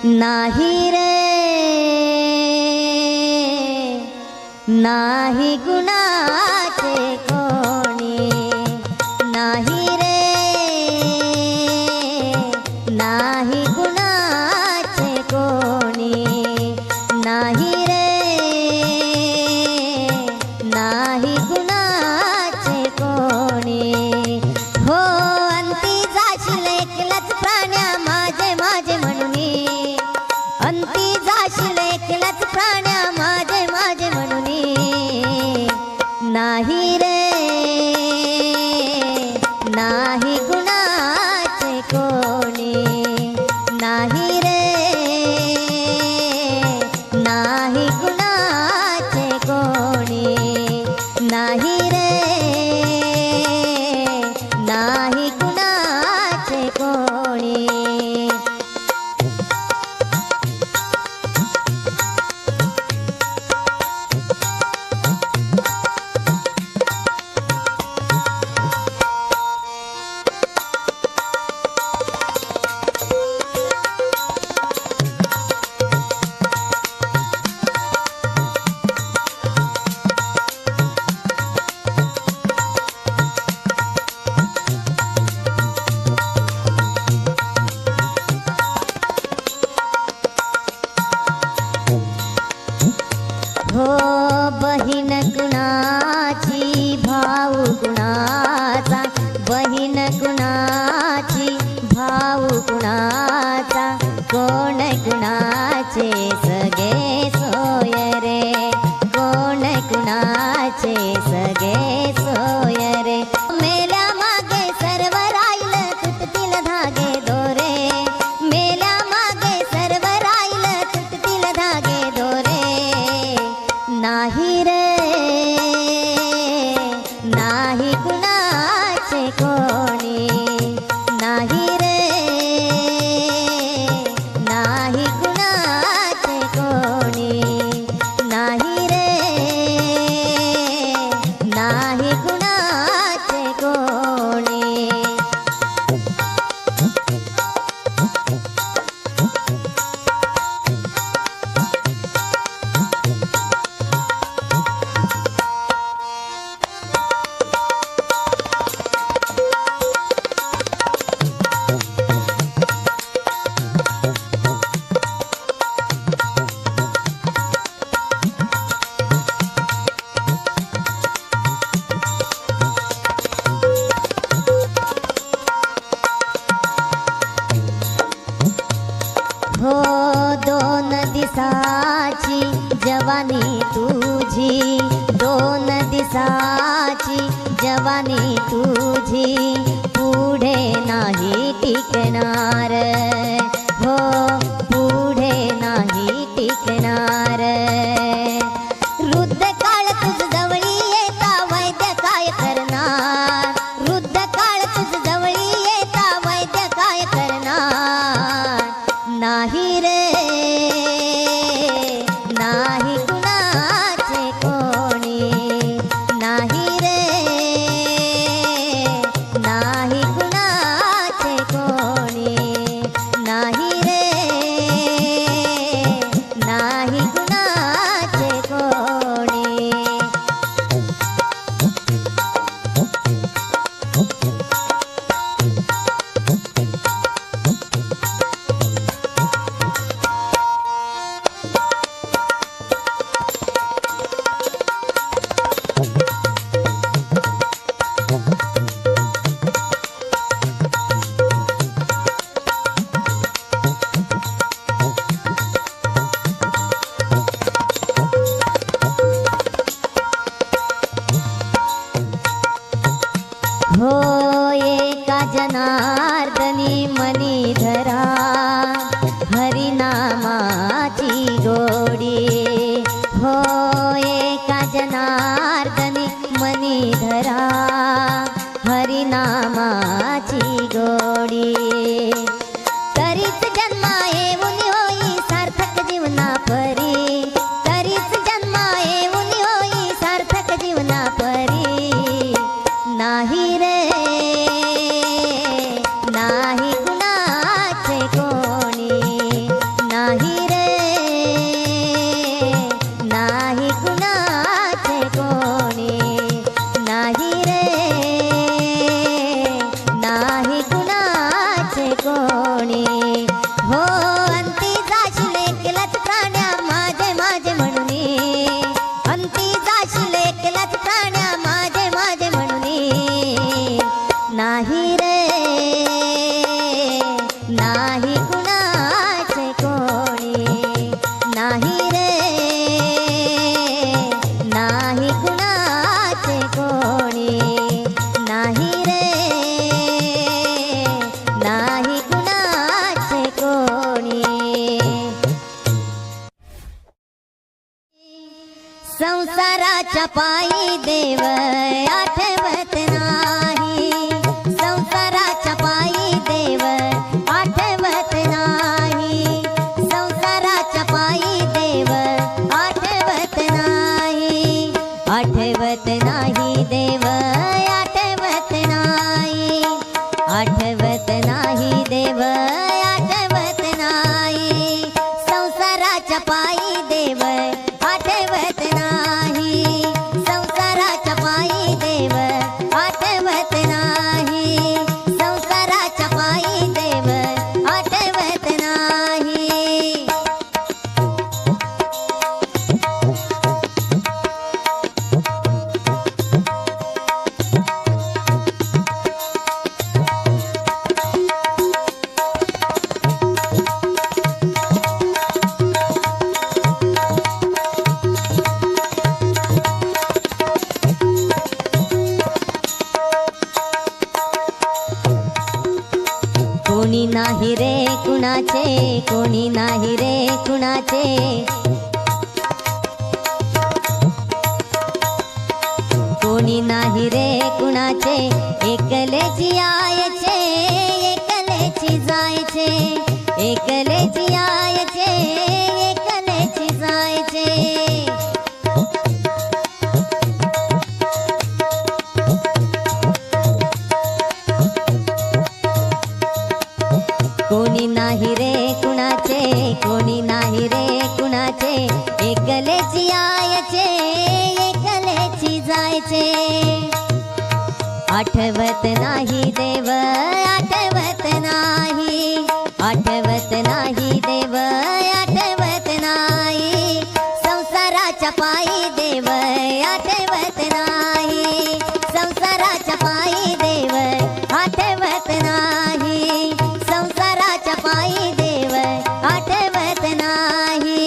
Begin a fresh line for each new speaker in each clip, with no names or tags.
नाही रे नाही गुणाचे कोणी, नाही रे नाही गुणाचे कोणी, नाही रे नाही गुणाचे कोणी. हो अंती जाशील एकलाच प्राण्या माझे माझे म्हणूनी, अंती जाशील एकलाच प्राण्या माझे माझे म्हणूनी. नाही रे नाही गुणाचे कोणी, नाही रे नाही गुणाचे कोणी, नाही रे नाही गुणाचे कोणी. हो बहीण कुणाची भाऊ कुणाचा, बहीण कुणाची भाऊ कुणाचा, कोण कुणाचे सगळे सोय रे, कोण कुणाचे सगळे सोय रे. मेल्या मागे सर्व राहिलं तुटतील धागे दोरे, मेल्या मागे सर्व राहिलं तुटतील धागे दोरे. नाही रे नाही गुणाचे कोणी, नाही रे नाही गुणाचे कोणी, नाही रे नाही गुणाचे कोणी. हो दोन दिसाची जवानी तुझी, दोन दिसाची जवानी तुझी, पुढे नाही टिकणार. हो पुढे नाही टिकणार. वृद्ध काळ तुझ जवळी येता वैद्य काय करणार, वृद्ध काळ तुझ जवळी येता वैद्य काय करणार. नाही रे नाही गुणाचे कोणी, नाही रे नाही गुणाचे कोणी, नाही रे नाही गुणाचे कोणी. हो एका जनार्दनी मनी धरा, हरिनामाची गोडी. हो एका जनार्दनी मनी धरा, हरिनामाची गोडी. तरीच जन्मा येऊन होई सार्थक जीवना परी, तरीच जन्मा येऊन होई सार्थक जीवना परी. नाही रे नाही गुणाचे कोणी, कोणी हो अंती जाशील एकलाच प्राण्या माझे माझे म्हणून अंती जाशील एकलाच प्राण्या माझे माझे म्हणून नाही रे नाही कुणाचे कोणी नाही रे नाही कुणाचे कोणी नाही रे नाही कुणाचे कोणी संसाराच्या पायी देव आठवत नाही संसाराच्या पायी देव आठवत नाही संसाराच्या पायी देव आठवत नाही आठवत नाही देव आठवत नाही आठवत नाही देव आठवत नाही संसाराच्या पायी देव आठवत नाही संसाराच्या पायी देव आठवत नाही संसाराच्या पायी देव आठवत नाही कोणी नाही रे कुणाचे कोणी नाही रे कुणाचे कोणी नाही रे कुणाचे एकलेची यायचे एकलेची जायचे एकलेची यायचे एकलेची जायचे कोणी नाही रे कुणाचे कोणी नाही रे कुणाचे एकलेची यायचे एकलेची जायचे आठवत नाही देव आठवत नाही आठवत नाही देव आठवत नाही संसाराच्या पायी देव आठवत नाही संसाराच्या पायी देव आठवत नाही संसाराच्या पायी देव आठवत नाही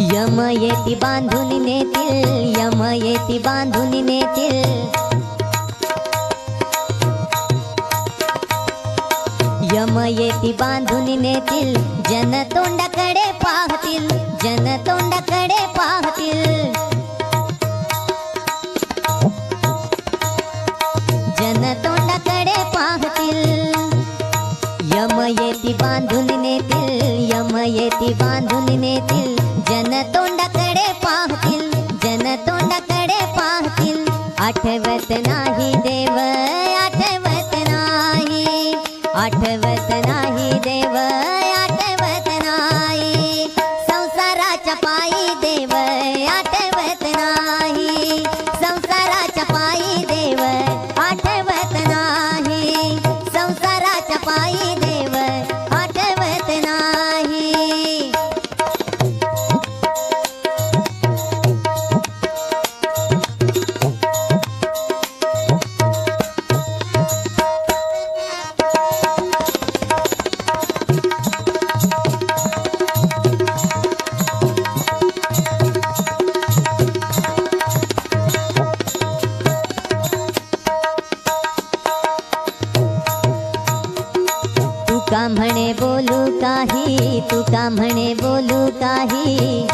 यम येती बांधून नेतील यम येती बांधून नेतील यम येती बांधून नेतील जन तोंडाकडे पाहतील जन तोंडाकडे पाहतील जन तोंडाकडे पाहतील यम येती बांधून नेतील यम येती बांधून नेतील जन तोंडाकडे पाहतील जन तोंडाकडे पाहतील आठवत नाही देव आठवत नाही आठवत नाही देव आठवत नाही संसाराच्या पायी देव आठवत नाही संसाराच्या पायी देव आठवत नाही संसाराच्या पायी देव आठवत नाही तुका म्हणे बोलू काही तुका म्हणे बोलू काही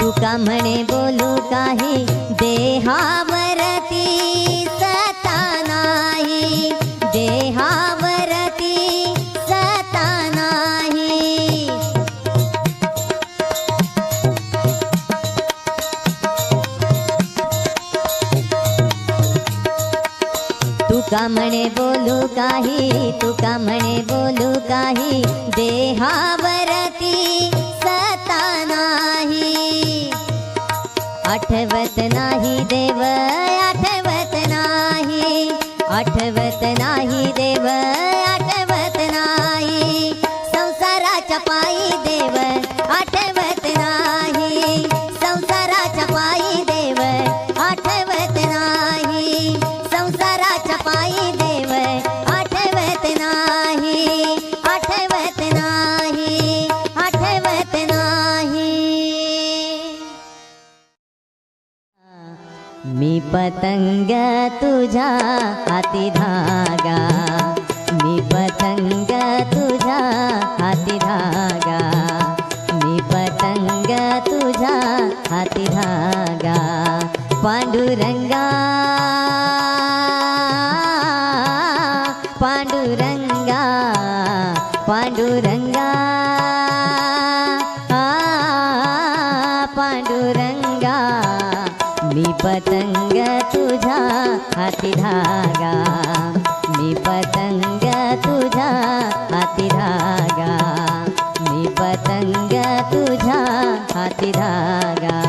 तुका म्हणे बोलू काही देहावरती सता नाही देहावरती तुका म्हणे बोलू काही, तुका म्हणे बोलू काही, देहावरती सत्ता नाही. आठवत नाही देव, आठवत नाही, आठवत नाही देव, आठवत नाही. संसाराच्या पायी देव आठवत नाही, संसाराच्या पायी देव आठवत नाही, संसाराच्या पायी देव आठवत नाही, आठवत नाही, आठवत नाही. मी पतंग तुझ्या हाती धागा, मी पतंग तुझ्या हाती धागा, मी पतंग तुझ्या हाती धागा. पांडुरंगा, पांडुरंगा, पांडुरंगा, पांडुरंगा. मी पतंग तुझ्या हाती धागा, मी पतंग तुझ्या हाती धागा, मी पतंग तुझ्या हाती धागा.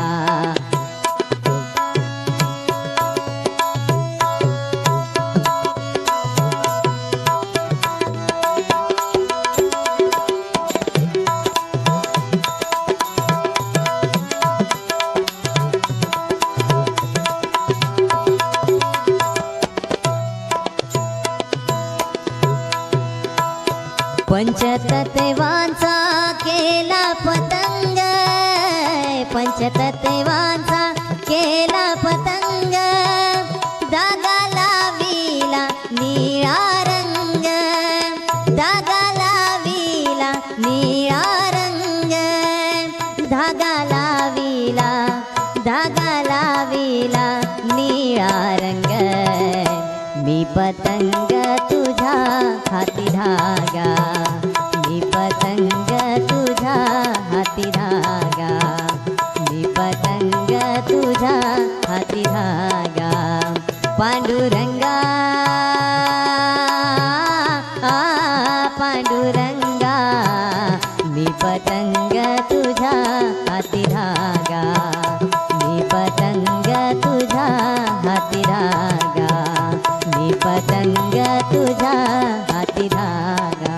पंचतत्वांचा केला पतंग, पंचतत्वांचा केला पतंग. धागा लाविला निळा रंग, धागा लाविला निळा रंग, धागा लाविला, धागा लाविला निळा रंग. मी पतंग तुझ्या हाती धागा, मी पतंग तुझ्या हाती धागा, मी पतंग तुझ्या हाती धागा. पांडुरंगा, पांडुरंगा. मी पतंग तुझ्या हाती धागा, मी पतंग तुझ्या हाती धागा, मी पतंग तुझ्या हाती धागा.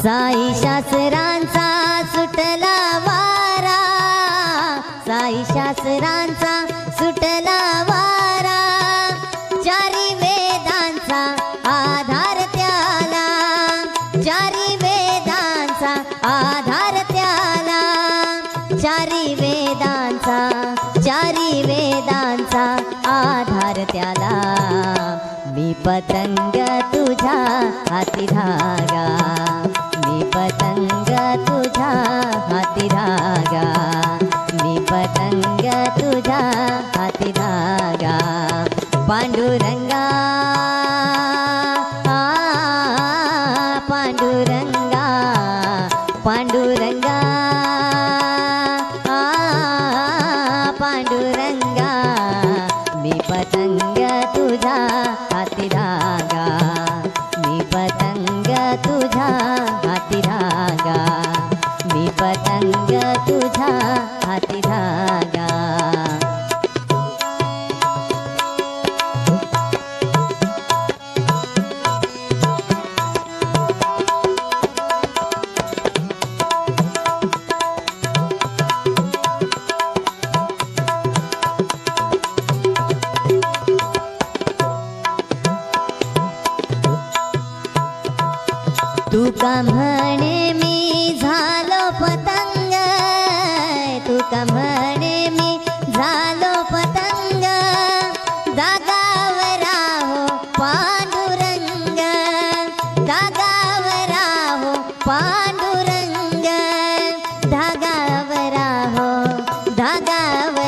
साई शास्त्रांचा सुटला वारा, साई शास्त्रांचा सुटला वारा. चारी वेदांचा आधार त्याला, चारी वेदांचा आधार त्याला, चारी वेदांचा, चारी वेदांचा आधार त्याला. मी पतंग तुझ्या हाती धागा, मी पतंग तुझ्या हाती धागा, मी पतंग तुझ्या हाती धागा. पांडुरंगा, पांडुरंगा, पांडुरंगा, पांडुरंगा. मी पतंग तुझ्या हाती धागा, मी पतंग तुझ्या हाती धागा, मी पतंग तुझ्या हाती धागा.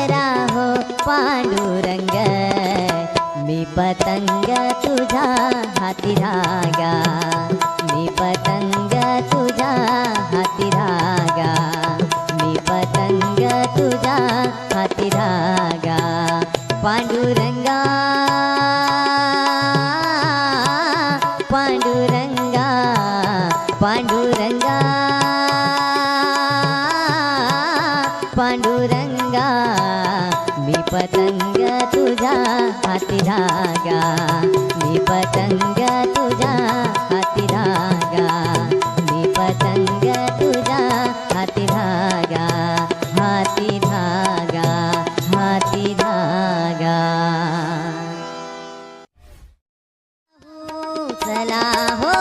पाखरा हो पांडुरंग, मी पतंग तुझा हाती धागा, मी पतंग तुझा हाती धागा, मी पतंग तुझा हाती धागा. पांडुरंगा पांडुरंगा पांडुरंगा पांडुरंगा, मी पतंग तुझा हाती धागा, मी पतंग तुझा हाती धागा, मी पतंग तुझा हाती धागा, हाती धागा, हाती धागा. चला हो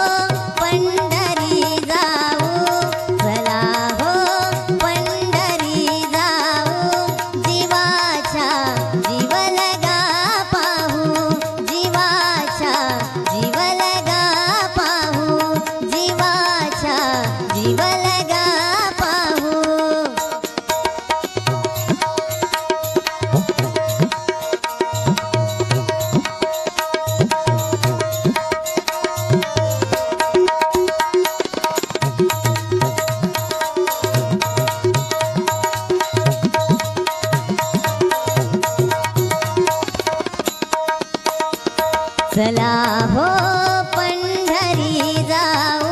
पंढरी जाऊ, चला हो पंढरी जाऊ, जीवाच्या जीवलगा पाहू, जीवाच्या जीवलगा पाहू, जीवाच्या जीवलगा पाहू. चला हो पंढरी जाऊ,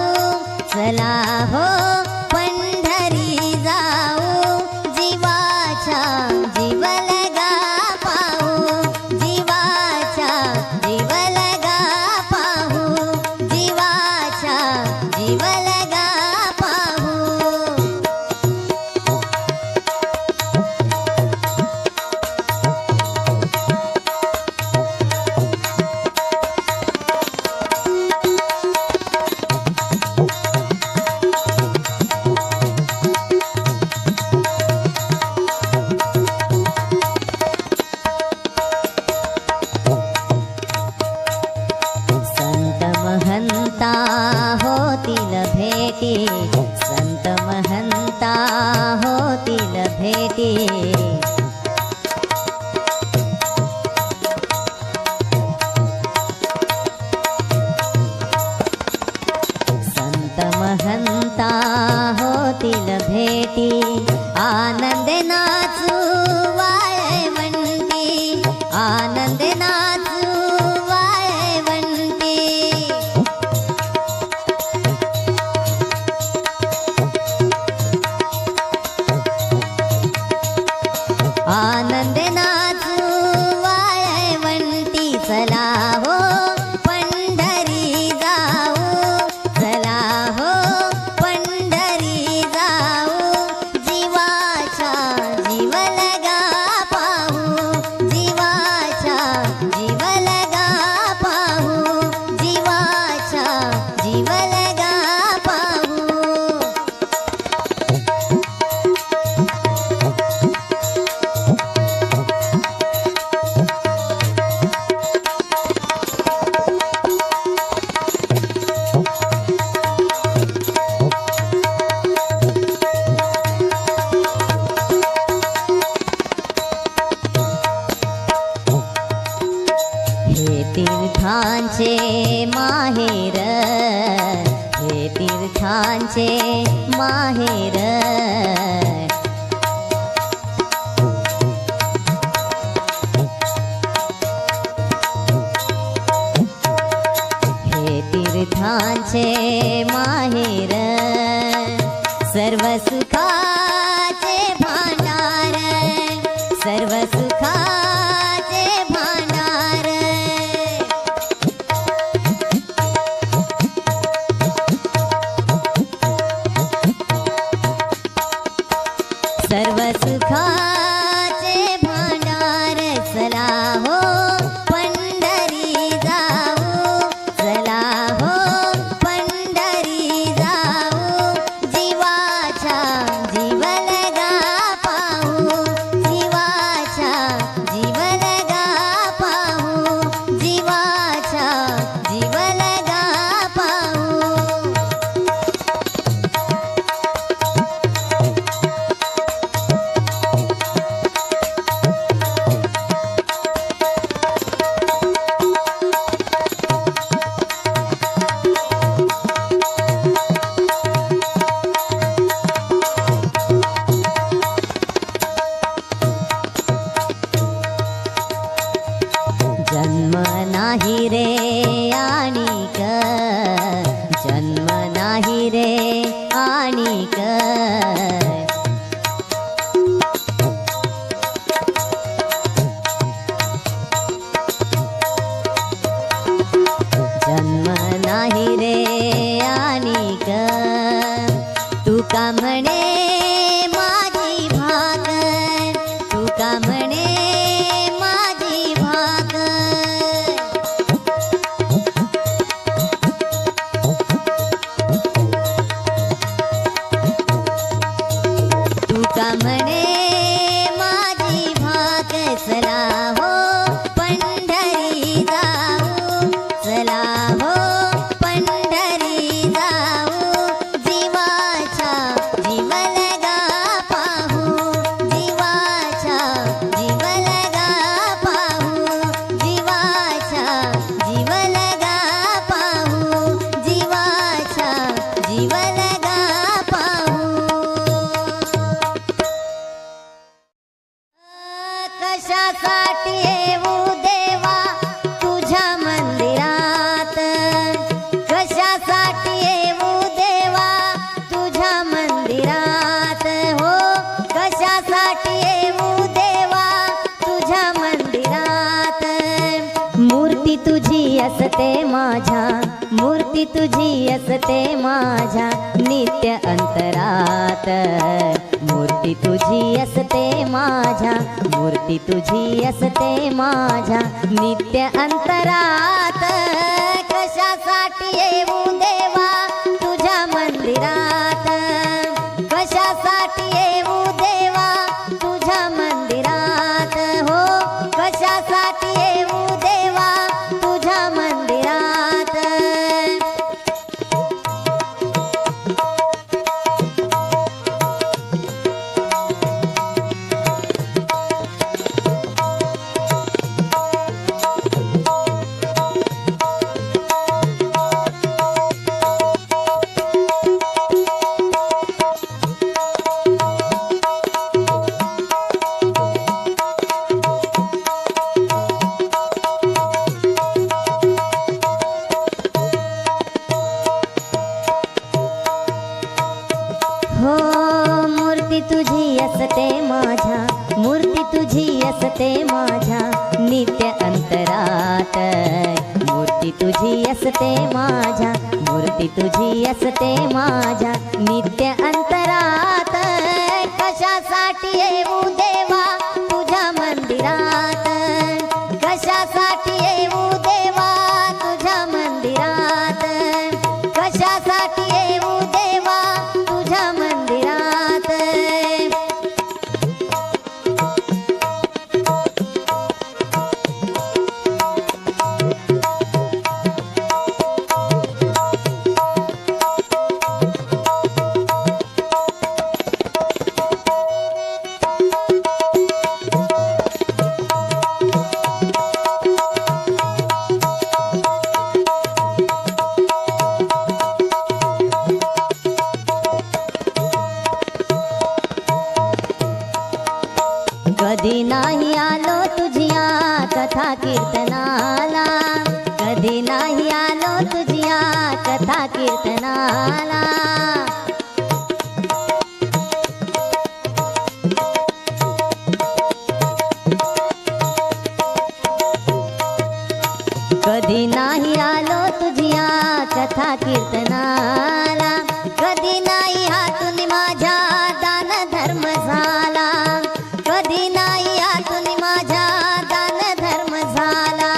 चला हो पंढरी जाऊ, जीवाच्या जीवलगा पाहू, जीवाच्या जीवलगा पाहू, जीवाच्या जीवलगा पाहू. संत महंता होतील भेटी, संत महंता होतील भेटी, संत महंता होतील भेटी, आनंदे नाचू वाळवंटी, आनंदे नाचू वाळवंटी. आनंदे नाचू वाळवंटी, चला हो पंढरी जाऊ, चला हो पंढरी जाऊ, जीवाच्या जीवलगा पाहू, जीवाच्या जीवलगा पाहू, जीवाच्या जीवलगा पाहू. हे तीर्थांचे माहेर, हे तीर्थांचे माहेर, हे तीर्थांचे माहेर, सर्व सुखाचे भांडार, सर्व सुखाचे भांडार. सर्व सुखाचे भांडार, चला हो पंढरी जाऊ, चला हो पंढरी जाऊ, जीवाच्या जीवलगा पाहू, जीवाच्या नाही रे आणिक, जन्म नाही रे आणिक. जन्म नाही रे आणिक, तुका म्हणे माझी भाकर, तुका म्हणे माझी भाकर. तुका म्हणे माझी भाकर. चला हो पंढरी जाऊ, चला हो पंढरी जाऊ, जीवाच्या जीवलगा पाहू, जीवाच्या जीवलगा पाहू, जीवाच्या जीवलगा पाहू, जीवाच्या जीवलगा पाहू. कशासाठी येऊ देवा तुझ्या मंदिरात, कशासाठी येऊ देवा तुझ्या मंदिरात. हो कशासाठी येऊ देवा तुझ्या मंदिरात. मूर्ती तुझी असते माझ्या, मूर्ती तुझी असते माझ्या नित्य अंतरात. मूर्ती तुझी असते माझ्या, मूर्ती तुझी असते माझ्या नित्य अंतरात. कशासाठी येऊ देवा तुझ्या मंदिरात, कशासाठी येऊ देवा तुझ्या मंदिरात. हो कशासाठी येऊ देवा तुझ्या मंदिरात. हो मूर्ती तुझी असते माझ्या, मूर्ती तुझी असते माझ्या नित्य अंतरात. मूर्ती तुझी असते माझ्या, मूर्ती तुझी असते माझ्या नित्य अंतरात. कशासाठी येऊ देवा तुझ्या मंदिरात, कशासाठी येऊ देवा तुझ्या मंदिरात, कशासाठी येऊ देवा तुझ्या मंदिरात. कधी नाही आलो तुझिया कथा कीर्तनाला, कधी नाही आलो तुझिया कथा कीर्तनाला. कधी नाही आलो तुझिया कथा कीर्तनाला. कधी नाही हातून माझ्या दान धर्म झाला, कधी नाही हातून माझ्या दान धर्म झाला.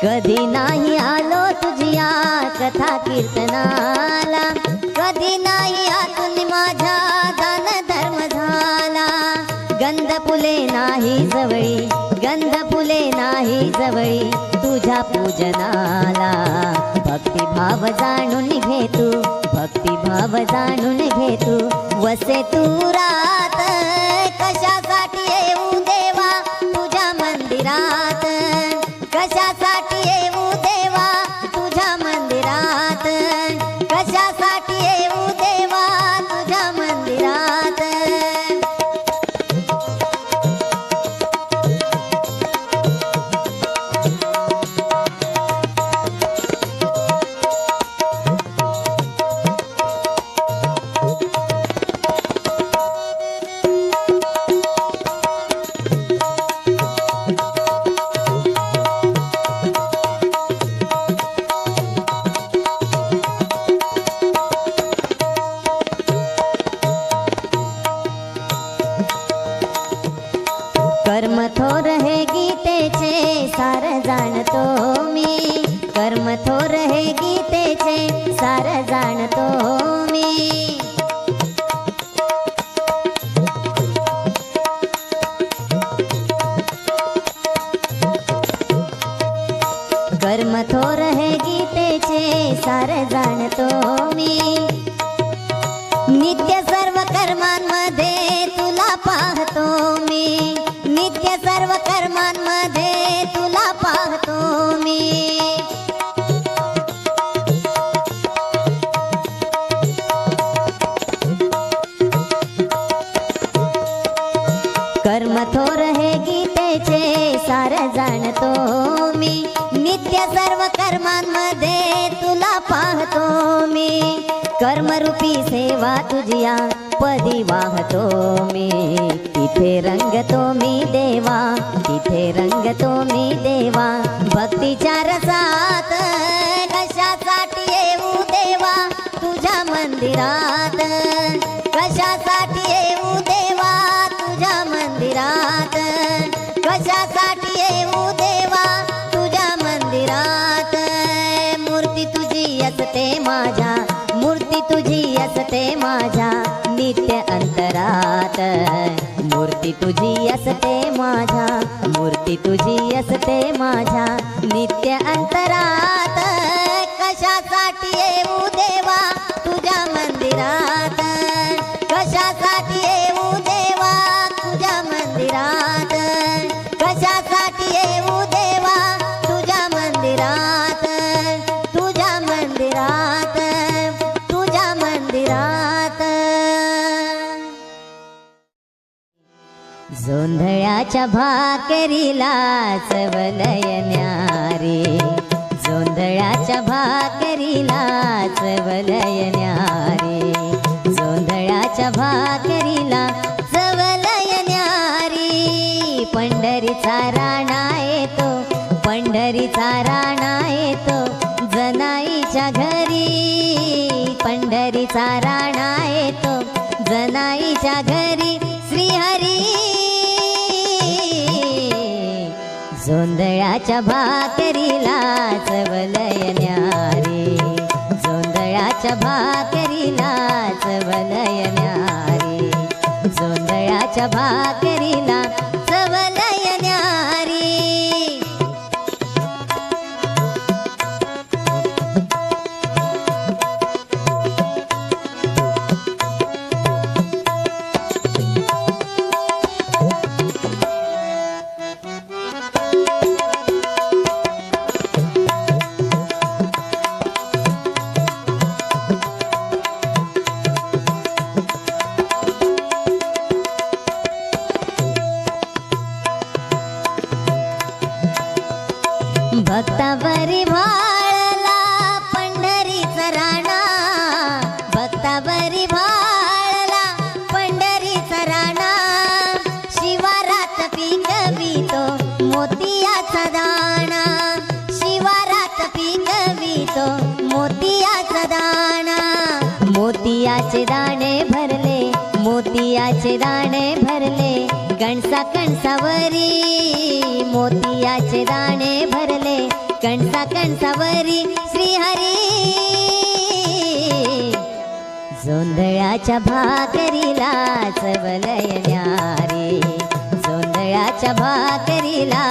कधी नाही आलो तुझिया कथा कीर्तनाला, कधी नाही हातून माझ्या दान धर्म झाला. गंध फुले नाही जवळी, गंध फुले नाही जवळी तुझ्या पूजनाला. भक्तिभाव जाणून घे तू, भक्तिभाव जाणून घे तू वसे तू रात. कशासाठी येऊ देवा तुझ्या मंदिरात, कशासाठी येऊ देवा तुझ्या मंदिरात, कशासाठी हे गीतेचे सार जाणतो मी नित्य सर्व कर्मांमध्ये तुला पाहतो मी नित्य सर्व कर्मांमध्ये तुला पाहतो मी कर्म थोर हे गीतेचे सार जाणतो मी नित्य सर्व कर्मांमध्ये तुला पाहतो मी कर्मरूपी सेवा तुझिया पदी वाहतो मी तिथे रंगतो मी देवा तिथे रंगतो मी देवा भक्तीच्या रसात कशासाठी येऊ देवा तुझ्या मंदिरात कशासाठी येऊ देवा तुझ्या मंदिरात कशासाठी येऊ देवा तुझ्या मंदिरात मूर्ती तुझी असते माझ्या मूर्ती तुझी असते माझ्या नित्य अंतरात मूर्ती तुझी असते माझ्या मूर्ती तुझी असते माझ्या नित्य अंतरात कशासाठी येऊ देवा तुझ्या मंदिरात कशासाठी येऊ देवा तुझ्या मंदिरात कशासाठी येऊ देवा तुझ्या मंदिरात तुझ्या मंदिरात तुझ्या मंदिरात जोंधळ्याच्या भाकरीला चवलय न्यारी जोंधळ्याच्या भाकरीला चवलय न्यारी जोंधळ्याच्या भाकरीला चवलय न्यारी पंढरीचा राणा येतो पंढरीचा राणा येतो जनाईच्या घरी पंढरीचा राणा येतो जनाईच्या घरी श्रीहरी जोंधळ्याच्या भाकरीला चवलय न्यारी जोंधळ्याच्या भाकरीला चवलय न्यारी जोंधळ्याच्या भाकरीला चवलय न्यारी भक्तावरी भाळला पंढरीचा राणा भक्तावरी भाळला पंढरीचा राणा शिवारात पिकवितो मोतियाचा दाणा शिवारात पिकवितो मोतियाचा दाणा मोतियाचे दाणे भरले मोतियाचे दाणे भरले कणसा कणसावरी मोतियाचे दाणे भरले कणसा कणसावरी श्रीहरी जोंधळ्याच्या भाकरीला चवलय न्यारी जोंधळ्याच्या भाकरीला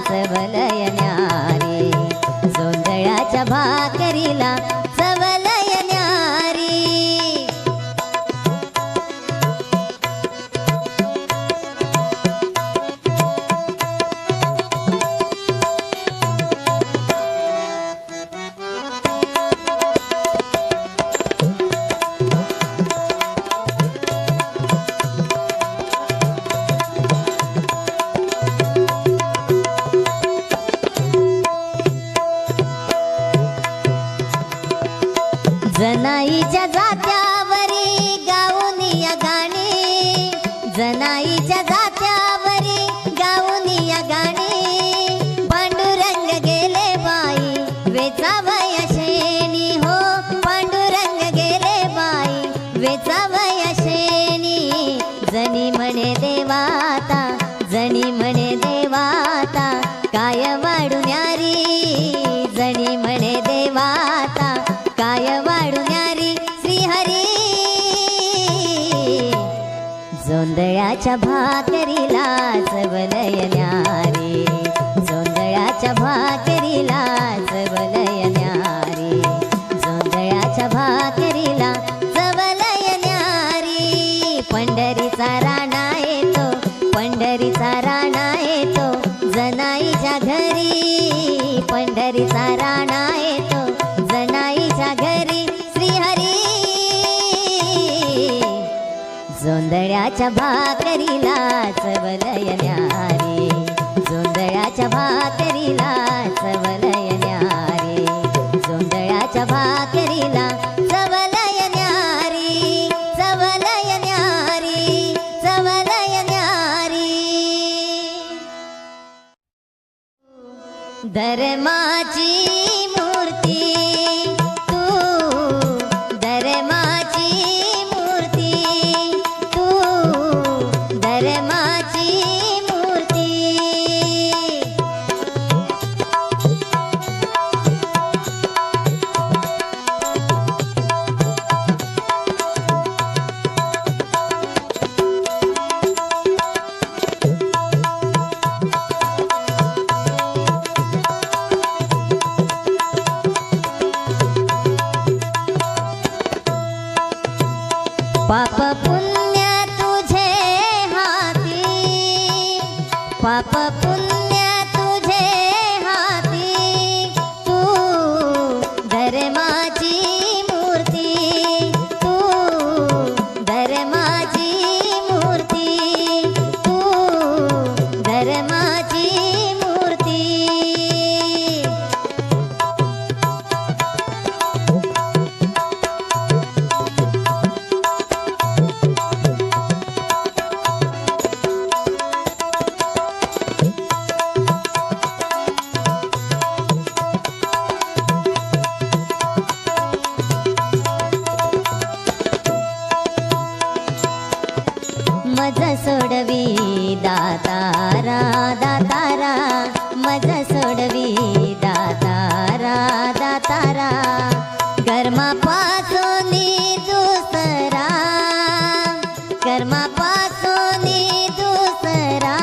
चवलय न्यारी जोंधळ्याच्या भाकरीला चवलय न्यारी जनाईच्या जात्यावरी गाऊनिया गाणी जनाईच्या जात्यावरी गाऊनिया गाणी पांडुरंग गेले बाई वेचावया शेणी हो पांडुरंग गेले बाई वेचावया शेणी जनी म्हणे देवाता जनी म्हणे देवाता काय वाढू न्यारी जनी म्हणे देवाता काय वाढू न्यारी श्रीहरी जोंधळ्याच्या भाकरीला चवलय न्यारी जोंधळ्याच्या भाकरीला चवलय जोंधळ्याच्या भाकरीला चवलय न्यारी, जोंधळ्याच्या भाकरीला चवलय न्यारी, जोंधळ्याच्या भाकरीला चवलय न्यारी, चवलय न्यारी, चवलय न्यारी. धर्माची मूर्ती तू, धर्माची मूर्ती तू, धर्माची मूर्ती. पाप पुण्य तुझे हाती, पाप पुण्य तुझे हाती, तू धर्माची मूर्ती, तू धर्माची मूर्ती, तू धर्माची मूर्ती. मज सोडवी दातारा, दातारा मज सोडवी दातारा, दातारा कर्मापासून दुसरा, कर्मापासून दुसरा.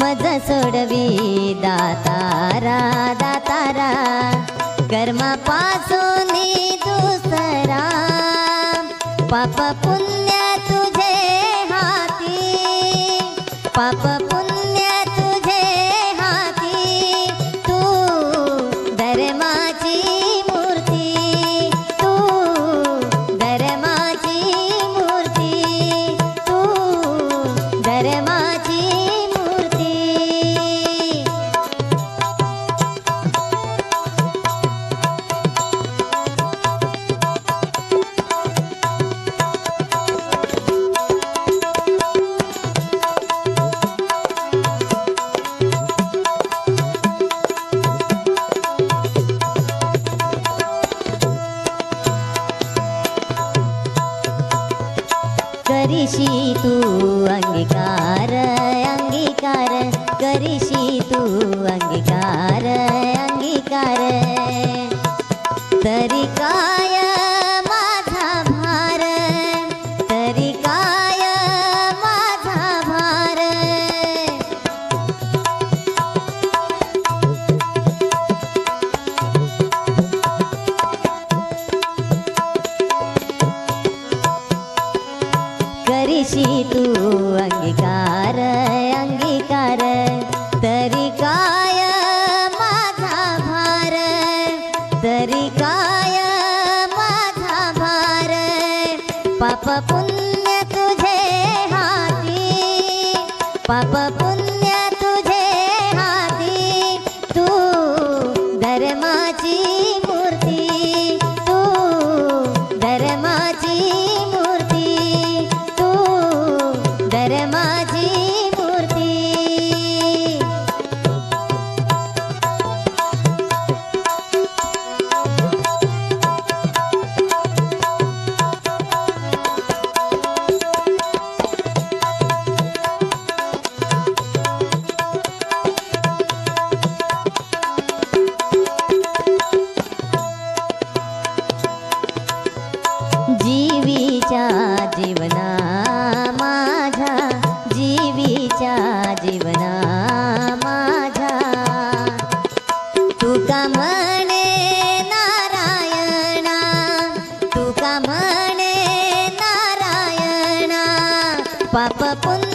मज सोडवी दातारा, दातारा कर्मापासून दुसरा. पाप पुण्य तुझे हाती, पाप पुण्य तुझे हाती, तू धर्माची मूर्ती, तू धर्माची मूर्ती, तू धर्माची मूर्ती. करीशी तू अंगीकार, अंगीकार करीशी तू अंगीकार, अंगीकार. तरी काय माझा भार, तरी काय माझा भार. करीशी तू अंगीकार, अंगीकार तरी काय माझा भार, तरी काय माझा भार. पाप पुण्य तुझे हाती, पाप पुण्य तुझे हाती, तू धर्माची मूर्ती, तू धर्माची मूर्ती, तू धर्माची मूर्ती. जीवीच्या जीवना माझ्या, जीवीच्या जीवना माझ्या. तुका म्हणे नारायणा, तुका म्हणे नारायणा. पाप पुण्य